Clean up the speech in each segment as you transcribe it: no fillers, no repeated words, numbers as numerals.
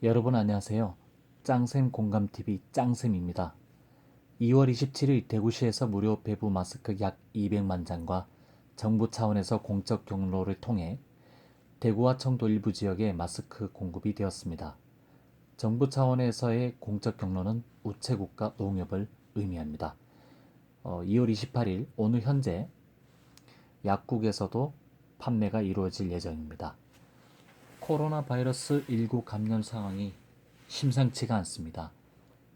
여러분 안녕하세요. 짱샘 공감TV 짱샘입니다. 2월 27일 대구시에서 무료 배부 마스크 약 200만 장과 정부 차원에서 공적 경로를 통해 대구와 청도 일부 지역에 마스크 공급이 되었습니다. 정부 차원에서의 공적 경로는 우체국과 농협을 의미합니다. 2월 28일 오늘 현재 약국에서도 판매가 이루어질 예정입니다. 코로나 바이러스 19 감염 상황이 심상치가 않습니다.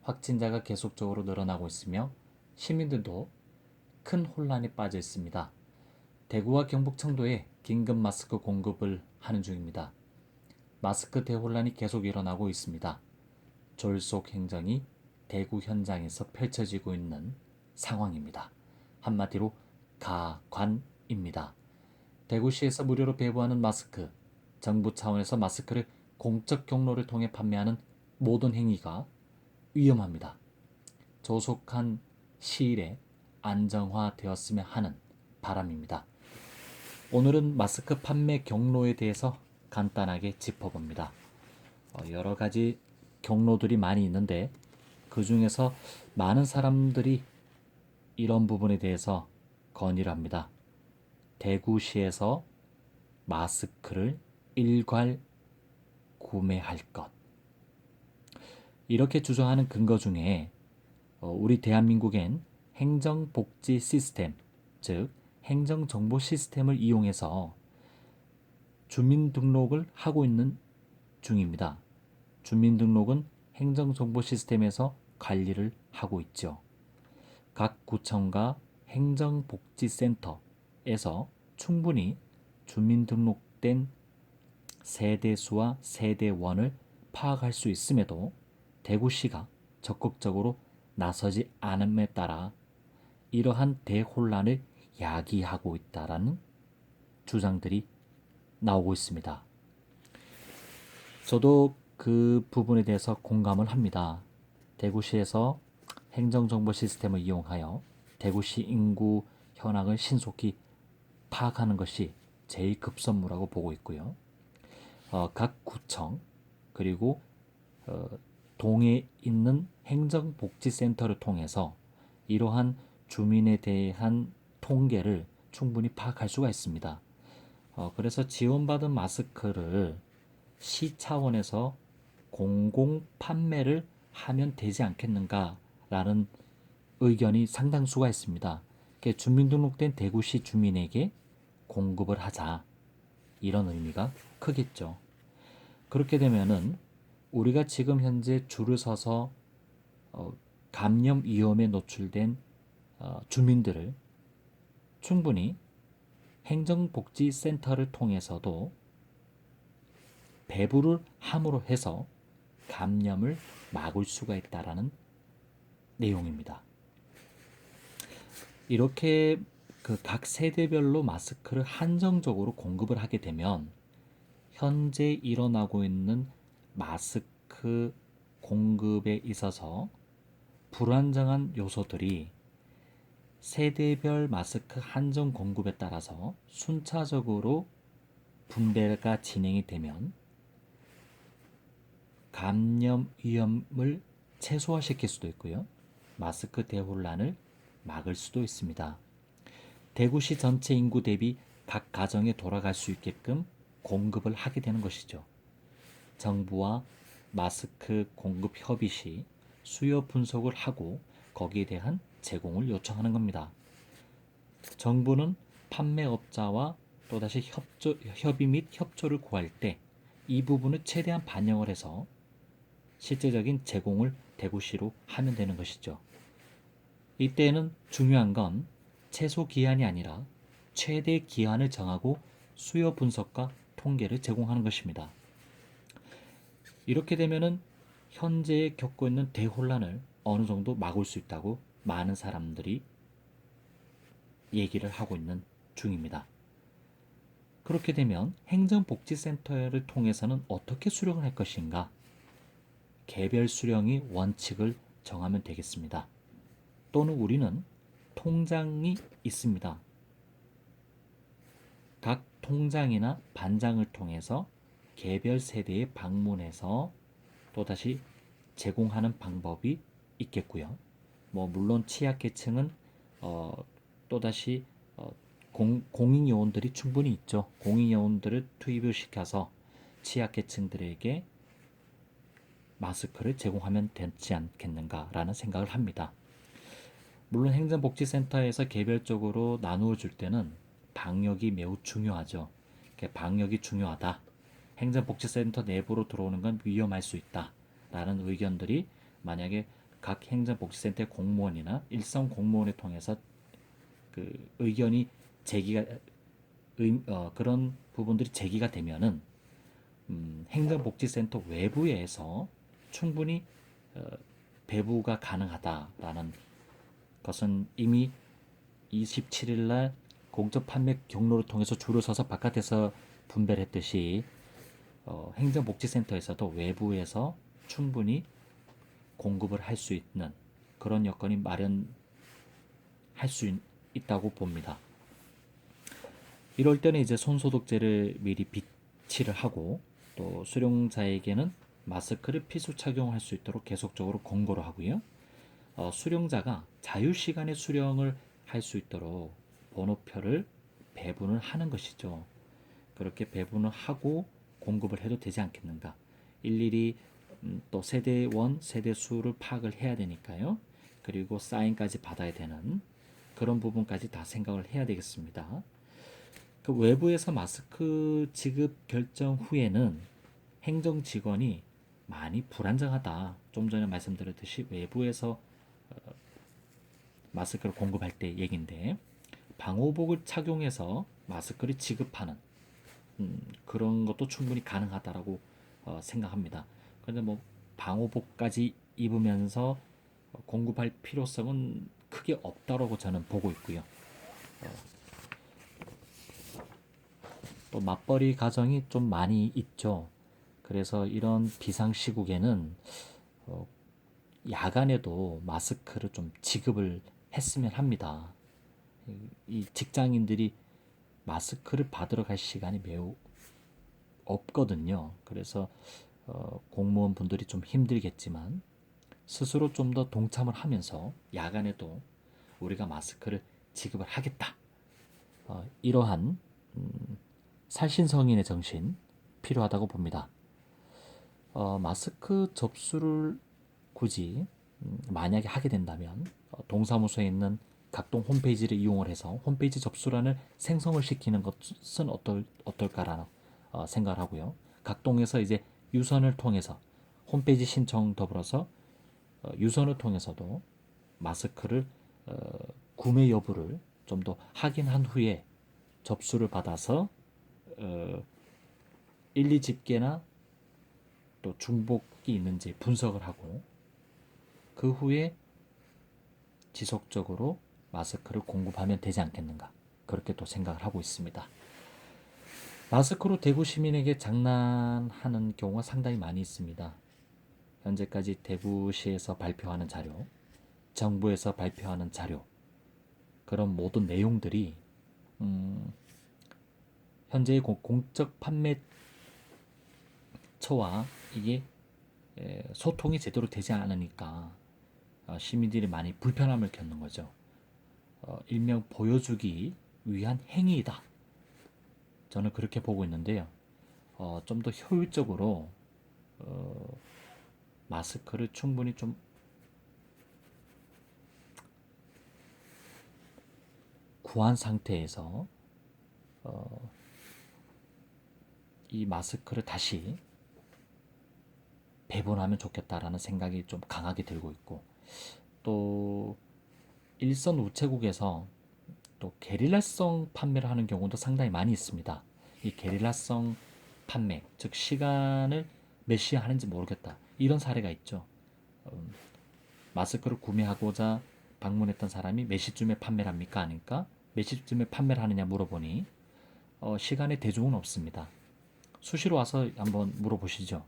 확진자가 계속적으로 늘어나고 있으며 시민들도 큰 혼란에 빠져 있습니다. 대구와 경북 청도에 긴급 마스크 공급을 하는 중입니다. 마스크 대혼란이 계속 일어나고 있습니다. 졸속 행정이 대구 현장에서 펼쳐지고 있는 상황입니다. 한마디로 가관입니다. 대구시에서 무료로 배부하는 마스크, 정부 차원에서 마스크를 공적 경로를 통해 판매하는 모든 행위가 위험합니다. 조속한 시일에 안정화되었으면 하는 바람입니다. 오늘은 마스크 판매 경로에 대해서 간단하게 짚어봅니다. 여러 가지 경로들이 많이 있는데 그 중에서 많은 사람들이 이런 부분에 대해서 건의를 합니다. 대구시에서 마스크를 일괄 구매할 것. 이렇게 주장하는 근거 중에 우리 대한민국엔 행정복지 시스템, 즉 행정정보 시스템을 이용해서 주민등록을 하고 있는 중입니다. 주민등록은 행정정보 시스템에서 관리를 하고 있죠. 각 구청과 행정복지센터에서 충분히 주민등록된 세대수와 세대원을 파악할 수 있음에도 대구시가 적극적으로 나서지 않음에 따라 이러한 대혼란을 야기하고 있다라는 주장들이 나오고 있습니다. 저도 그 부분에 대해서 공감을 합니다. 대구시에서 행정정보 시스템을 이용하여 대구시 인구 현황을 신속히 파악하는 것이 제일 급선무라고 보고 있고요. 각 구청 그리고 동에 있는 행정복지센터를 통해서 이러한 주민에 대한 통계를 충분히 파악할 수가 있습니다. 그래서 지원받은 마스크를 시 차원에서 공공 판매를 하면 되지 않겠는가라는 의견이 상당수가 있습니다. 주민등록된 대구시 주민에게 공급을 하자, 이런 의미가 크겠죠. 그렇게 되면은 우리가 지금 현재 줄을 서서 감염 위험에 노출된 주민들을 충분히 행정복지센터를 통해서도 배부를 함으로 해서 감염을 막을 수가 있다라는 내용입니다. 이렇게 각 세대별로 마스크를 한정적으로 공급을 하게 되면 현재 일어나고 있는 마스크 공급에 있어서 불안정한 요소들이 세대별 마스크 한정 공급에 따라서 순차적으로 분배가 진행이 되면 감염 위험을 최소화시킬 수도 있고요. 마스크 대혼란을 막을 수도 있습니다. 대구시 전체 인구 대비 각 가정에 돌아갈 수 있게끔 공급을 하게 되는 것이죠. 정부와 마스크 공급 협의 시 수요 분석을 하고 거기에 대한 제공을 요청하는 겁니다. 정부는 판매업자와 또다시 협의 및 협조를 구할 때 이 부분을 최대한 반영을 해서 실제적인 제공을 대구시로 하면 되는 것이죠. 이때에는 중요한 건 최소 기한이 아니라 최대 기한을 정하고 수요 분석과 통계를 제공하는 것입니다. 이렇게 되면은 현재 겪고 있는 대혼란을 어느 정도 막을 수 있다고 많은 사람들이 얘기를 하고 있는 중입니다. 그렇게 되면 행정복지센터를 통해서는 어떻게 수령을 할 것인가? 개별 수령이 원칙을 정하면 되겠습니다. 또는 우리는 통장이 있습니다. 각 통장이나 반장을 통해서 개별 세대에 방문해서 또다시 제공하는 방법이 있겠고요. 뭐 물론 취약계층은 또다시 공익요원들이 충분히 있죠. 공익요원들을 투입을 시켜서 취약계층들에게 마스크를 제공하면 되지 않겠는가라는 생각을 합니다. 물론 행정복지센터에서 개별적으로 나누어 줄 때는 방역이 매우 중요하죠. 방역이 중요하다. 행정복지센터 내부로 들어오는 건 위험할 수 있다. 라는 의견들이 만약에 각 행정복지센터 공무원이나 일선 공무원을 통해서 그 의견이 제기가 그런 부분들이 제기가 되면은 행정복지센터 외부에서 충분히 배부가 가능하다라는 것은 이미 27일 날 공적 판매 경로를 통해서 줄을 서서 바깥에서 분배를 했듯이 행정복지센터에서도 외부에서 충분히 공급을 할 수 있는 그런 여건이 마련할 수 있다고 봅니다. 이럴 때는 이제 손소독제를 미리 비치를 하고 또 수령자에게는 마스크를 필수 착용할 수 있도록 계속적으로 권고를 하고요. 수령자가 자유시간에 수령을 할 수 있도록 번호표를 배분을 하는 것이죠. 그렇게 배분을 하고 공급을 해도 되지 않겠는가. 일일이 또 세대원, 세대수를 파악을 해야 되니까요. 그리고 사인까지 받아야 되는 그런 부분까지 다 생각을 해야 되겠습니다. 그 외부에서 마스크 지급 결정 후에는 행정 직원이 많이 불안정하다. 좀 전에 말씀드렸듯이 외부에서 마스크를 공급할 때 얘긴데 방호복을 착용해서 마스크를 지급하는 그런 것도 충분히 가능하다라고 생각합니다. 그런데 뭐 방호복까지 입으면서 공급할 필요성은 크게 없다라고 저는 보고 있고요. 또 맞벌이 가정이 좀 많이 있죠. 그래서 이런 비상시국에는 야간에도 마스크를 좀 지급을 했으면 합니다. 이 직장인들이 마스크를 받으러 갈 시간이 매우 없거든요. 그래서 공무원 분들이 좀 힘들겠지만 스스로 좀 더 동참을 하면서 야간에도 우리가 마스크를 지급을 하겠다. 이러한 살신성인의 정신 필요하다고 봅니다. 마스크 접수를 굳이 만약에 하게 된다면 동사무소에 있는 각동 홈페이지를 이용을 해서 홈페이지 접수란을 생성을 시키는 것은 어떨까라는 생각을 하고요. 각동에서 이제 유선을 통해서 홈페이지 신청 더불어서 유선을 통해서도 마스크를 구매 여부를 좀 더 확인한 후에 접수를 받아서 1, 2집게나 또 중복이 있는지 분석을 하고 그 후에 지속적으로 마스크를 공급하면 되지 않겠는가 그렇게 또 생각을 하고 있습니다. 마스크로 대구 시민에게 장난하는 경우가 상당히 많이 있습니다. 현재까지 대구시에서 발표하는 자료, 정부에서 발표하는 자료 그런 모든 내용들이 현재의 공적 판매처와 이게 소통이 제대로 되지 않으니까 시민들이 많이 불편함을 겪는 거죠. 일명 보여주기 위한 행위이다. 저는 그렇게 보고 있는데요. 좀 더 효율적으로 마스크를 충분히 좀 구한 상태에서 이 마스크를 다시 배분하면 좋겠다라는 생각이 좀 강하게 들고 있고 또 일선 우체국에서 또 게릴라성 판매를 하는 경우도 상당히 많이 있습니다. 이 게릴라성 판매, 즉 시간을 몇 시에 하는지 모르겠다. 이런 사례가 있죠. 마스크를 구매하고자 방문했던 사람이 몇 시쯤에 판매를 합니까? 하니까 몇 시쯤에 판매를 하느냐 물어보니 시간에 대중은 없습니다. 수시로 와서 한번 물어보시죠.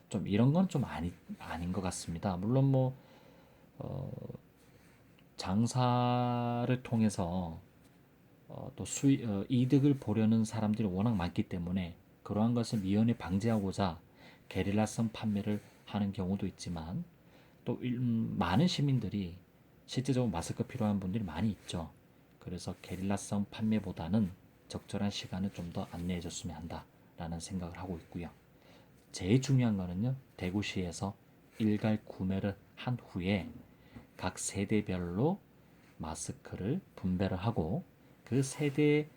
좀 이런 건 좀 아닌 것 같습니다. 물론 뭐 장사를 통해서 또 이득을 보려는 사람들이 워낙 많기 때문에 그러한 것을 미연에 방지하고자 게릴라성 판매를 하는 경우도 있지만 또 많은 시민들이 실제적으로 마스크 필요한 분들이 많이 있죠. 그래서 게릴라성 판매보다는 적절한 시간을 좀 더 안내해 줬으면 한다라는 생각을 하고 있고요. 제일 중요한 거는요, 대구시에서 일괄 구매를 한 후에 각 세대별로 마스크를 분배를 하고 그 세대별로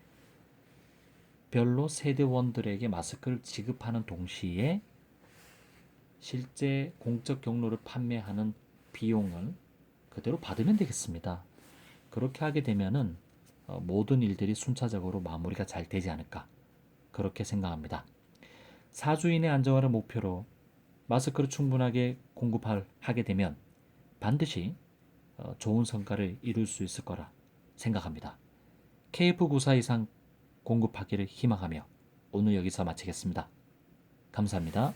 세대원들에게 마스크를 지급하는 동시에 실제 공적 경로를 판매하는 비용을 그대로 받으면 되겠습니다. 그렇게 하게 되면은 모든 일들이 순차적으로 마무리가 잘 되지 않을까 그렇게 생각합니다. 사주인의 안정화를 목표로 마스크를 충분하게 공급하게 되면 반드시 좋은 성과를 이룰 수 있을 거라 생각합니다. KF94 이상 공급하기를 희망하며 오늘 여기서 마치겠습니다. 감사합니다.